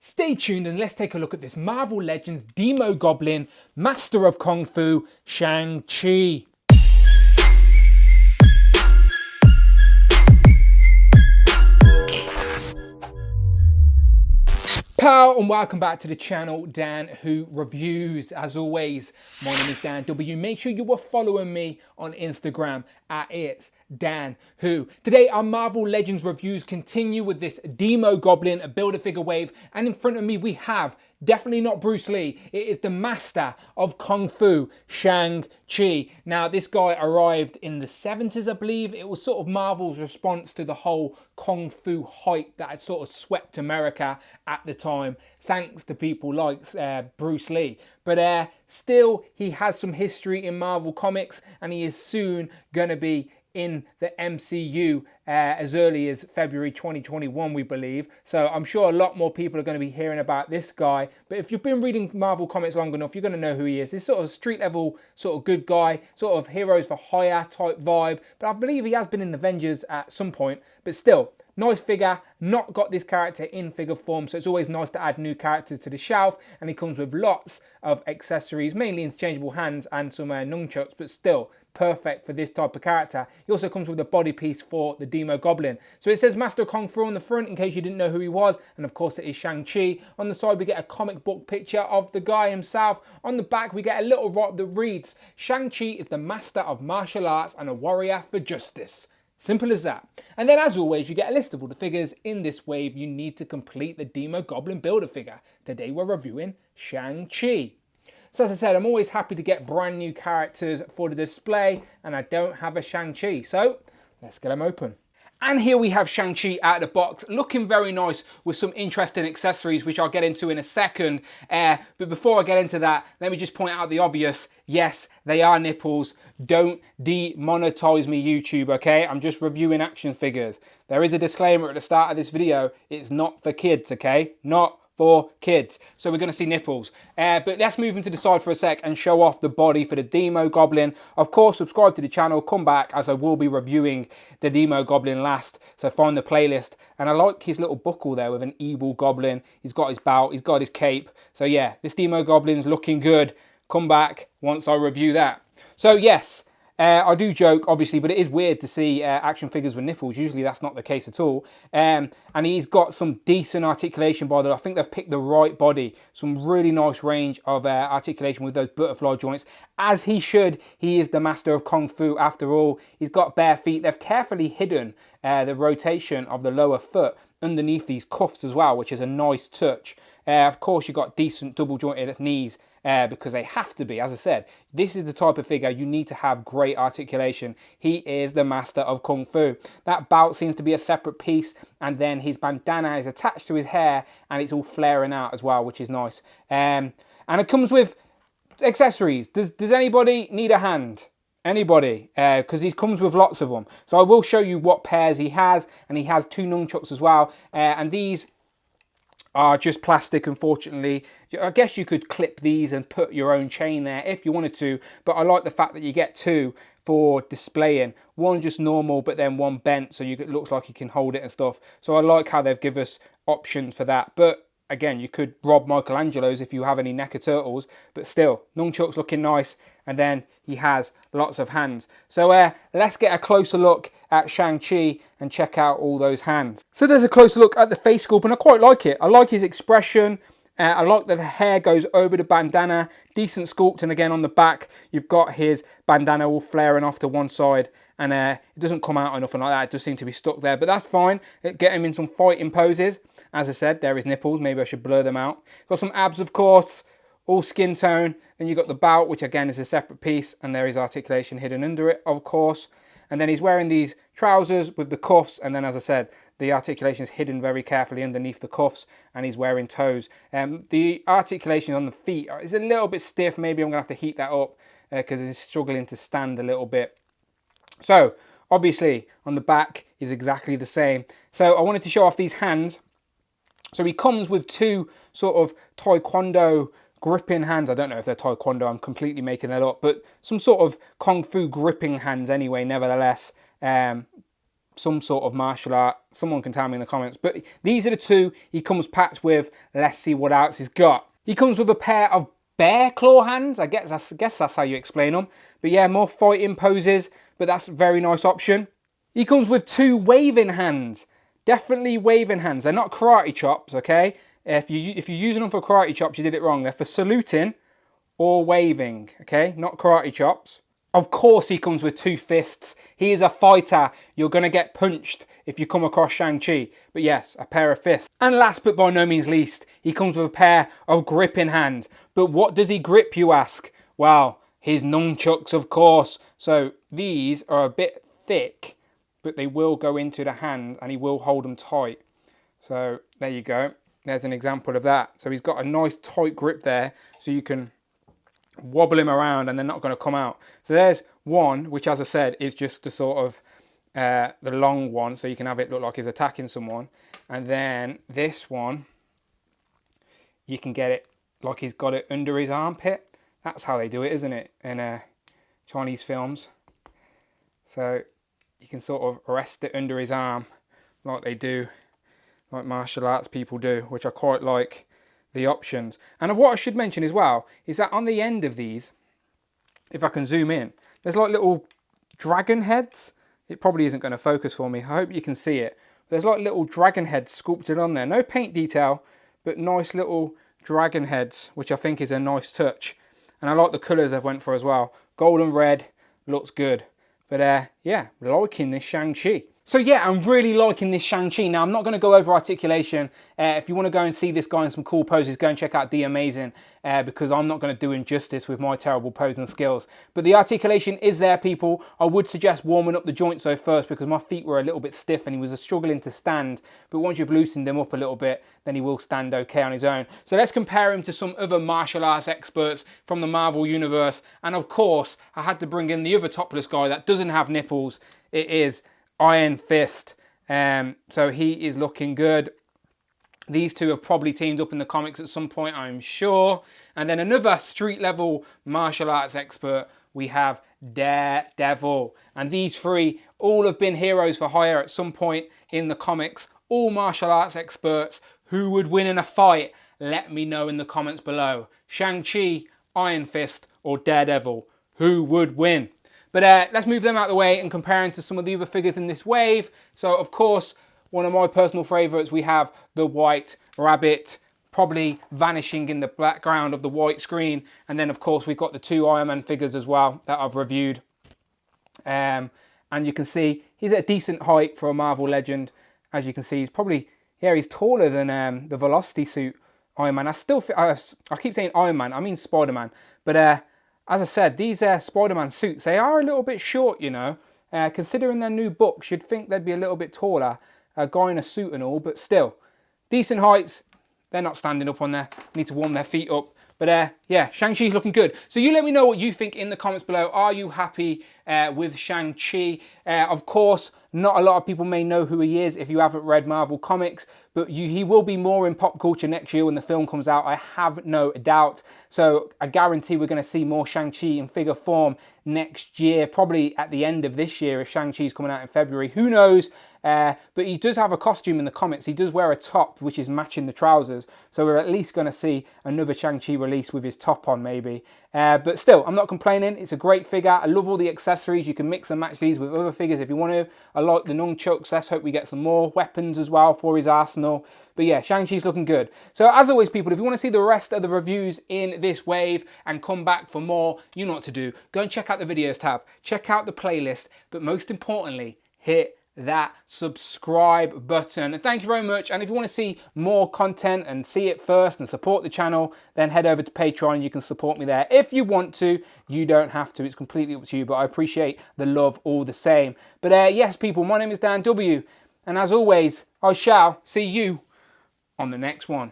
Stay tuned and let's take a look at this Marvel Legends Demogoblin, Master of Kung Fu, Shang-Chi. Pow and welcome back to the channel, Dan Who Reviews. As always, my name is Dan W. Make sure you are following me on Instagram at It's Dan Who. Today our Marvel Legends reviews continue with this Demogoblin Build-A-Figure wave, and in front of me we have definitely not Bruce Lee. It is the master of Kung Fu, Shang-Chi. Now, this guy arrived in the 70s, I believe. It was sort of Marvel's response to the whole Kung Fu hype that had sort of swept America at the time, thanks to people like Bruce Lee. But still, he has some history in Marvel Comics, and he is soon going to be in the MCU as early as February 2021, we believe. So I'm sure a lot more people are going to be hearing about this guy. But if you've been reading Marvel Comics long enough, you're going to know who he is. This sort of street level, sort of good guy, sort of heroes for hire type vibe. But I believe he has been in the Avengers at some point. But still, nice figure, not got this character in figure form, so it's always nice to add new characters to the shelf, and he comes with lots of accessories, mainly interchangeable hands and some nunchucks, but still perfect for this type of character. He also comes with a body piece for the Demogoblin. So it says Master of Kung Fu on the front, in case you didn't know who he was, and of course it is Shang-Chi. On the side we get a comic book picture of the guy himself. On the back we get a little write that reads, Shang-Chi is the master of martial arts and a warrior for justice. Simple as that. And then as always, you get a list of all the figures in this wave you need to complete the Demogoblin Build-A-Figure. Today we're reviewing Shang-Chi. So as I said, I'm always happy to get brand new characters for the display, and I don't have a Shang-Chi, so let's get them open. And here we have Shang-Chi out of the box, looking very nice with some interesting accessories, which I'll get into in a second. But before I get into that, let me just point out the obvious. Yes, they are nipples. Don't demonetize me, YouTube, okay? I'm just reviewing action figures. There is a disclaimer at the start of this video. It's not for kids, okay? Not for kids. So we're going to see nipples. But let's move into the side for a sec and show off the body for the Demogoblin. Of course, subscribe to the channel, come back, as I will be reviewing the Demogoblin last. So find the playlist. And I like his little buckle there with an evil goblin. He's got his belt, he's got his cape. So yeah, this Demogoblin's looking good. Come back once I review that. So yes, I do joke, obviously, but it is weird to see action figures with nipples. Usually that's not the case at all. And he's got some decent articulation by the way. I think they've picked the right body. Some really nice range of articulation with those butterfly joints. As he should, he is the master of Kung Fu after all. He's got bare feet. They've carefully hidden the rotation of the lower foot underneath these cuffs as well, which is a nice touch. Of course, you've got decent double jointed knees. Because they have to be. As I said, this is the type of figure you need to have great articulation. He is the master of Kung Fu. That belt seems to be a separate piece, and then his bandana is attached to his hair, and it's all flaring out as well, which is nice. And it comes with accessories. Does anybody need a hand? Anybody? Because he comes with lots of them. So I will show you what pairs he has, and he has 2 nunchucks as well. And these are just plastic, unfortunately. I guess you could clip these and put your own chain there if you wanted to, but I like the fact that you get 2 for displaying. One just normal, but then one bent, so it looks like you can hold it and stuff. So I like how they've given us options for that. But again, you could rob Michelangelo's if you have any NECA turtles, but still, nunchucks looking nice, and then he has lots of hands. So let's get a closer look at Shang-Chi and check out all those hands. So there's a closer look at the face sculpt, and I quite like it. I like his expression. I like that the hair goes over the bandana. Decent sculpt, and again on the back, you've got his bandana all flaring off to one side, and it doesn't come out or nothing like that. It does seem to be stuck there, but that's fine. Get him in some fighting poses. As I said, there is nipples. Maybe I should blur them out. Got some abs, of course. All skin tone. Then you've got the belt, which again is a separate piece, and there is articulation hidden under it, of course. And then he's wearing these trousers with the cuffs, and then as I said, the articulation is hidden very carefully underneath the cuffs, and he's wearing toes. The articulation on the feet is a little bit stiff. Maybe I'm going to have to heat that up because he's struggling to stand a little bit. So, obviously, on the back is exactly the same. So I wanted to show off these hands. So he comes with 2 sort of taekwondo gripping hands. I don't know if they're taekwondo, I'm completely making that up, but some sort of kung fu gripping hands anyway, nevertheless. some sort of martial art. Someone can tell me in the comments. But these are the two he comes packed with. Let's see what else he's got. He comes with a pair of bear claw hands. I guess that's how you explain them. But yeah, more fighting poses. But that's a very nice option. He comes with 2 waving hands. Definitely waving hands. They're not karate chops, okay? If you're using them for karate chops, you did it wrong. They're for saluting or waving, okay? Not karate chops. Of course he comes with 2 fists. He is a fighter. You're going to get punched if you come across Shang-Chi. But yes, a pair of fists. And last but by no means least, he comes with a pair of gripping hands. But what does he grip, you ask? Well, his nunchucks, of course. So these are a bit thick, but they will go into the hand and he will hold them tight. So there you go. There's an example of that. So he's got a nice tight grip there, so you can wobble him around and they're not going to come out. So there's one, which as I said is just the sort of the long one, so you can have it look like he's attacking someone. And then this one, you can get it like he's got it under his armpit. That's how they do it, isn't it, in Chinese films? So you can sort of rest it under his arm like they do, like martial arts people do, which I quite like the options. And what I should mention as well is that on the end of these, if I can zoom in, there's like little dragon heads. It probably isn't going to focus for me. I hope you can see it. There's like little dragon heads sculpted on there. No paint detail, but nice little dragon heads, which I think is a nice touch. And I like the colours they've went for as well. Gold and red looks good. But yeah, liking this Shang-Chi. So yeah, I'm really liking this Shang-Chi. Now, I'm not going to go over articulation. If you want to go and see this guy in some cool poses, go and check out The Amazing, because I'm not going to do him justice with my terrible posing skills. But the articulation is there, people. I would suggest warming up the joints though first, because my feet were a little bit stiff and he was struggling to stand. But once you've loosened them up a little bit, then he will stand okay on his own. So let's compare him to some other martial arts experts from the Marvel universe. And of course, I had to bring in the other topless guy that doesn't have nipples. It is Iron Fist. So he is looking good. These two have probably teamed up in the comics at some point, I'm sure. And then another street level martial arts expert, we have Daredevil. And these three all have been heroes for hire at some point in the comics. All martial arts experts. Who would win in a fight? Let me know in the comments below. Shang-Chi, Iron Fist, or Daredevil? Who would win? But let's move them out of the way and compare them to some of the other figures in this wave. So, of course, one of my personal favourites, we have the White Rabbit, probably vanishing in the background of the white screen. And then, of course, we've got the 2 Iron Man figures as well that I've reviewed. And you can see he's at a decent height for a Marvel legend. As you can see, he's probably, yeah, he's taller than the Velocity suit Iron Man. I keep saying Iron Man, I mean Spider-Man. But as I said, these Spider-Man suits, they are a little bit short, you know. Considering their new books, you'd think they'd be a little bit taller. A guy in a suit and all, but still. Decent heights. They're not standing up on there. Need to warm their feet up. But yeah, Shang-Chi's looking good. So you let me know what you think in the comments below. Are you happy with Shang-Chi? Of course, not a lot of people may know who he is if you haven't read Marvel Comics, but he will be more in pop culture next year when the film comes out. I have no doubt. So I guarantee we're going to see more Shang-Chi in figure form next year, probably at the end of this year if Shang-Chi's coming out in February. Who knows? But he does have a costume in the comics. He does wear a top which is matching the trousers. So we're at least going to see another Shang-Chi release with his top on maybe. But still, I'm not complaining. It's a great figure. I love all the accessories. You can mix and match these with other figures if you want to. I like the nunchucks. Let's hope we get some more weapons as well for his arsenal. But yeah, Shang-Chi's looking good. So as always, people, if you want to see the rest of the reviews in this wave and come back for more, you know what to do. Go and check out the videos tab. Check out the playlist. But most importantly, hit that subscribe button. And thank you very much. And if you want to see more content and see it first and support the channel, then head over to Patreon. You can support me there if you want to. You don't have to. It's completely up to you. But I appreciate the love all the same. But yes, people, my name is Dan W. And as always, I shall see you on the next one.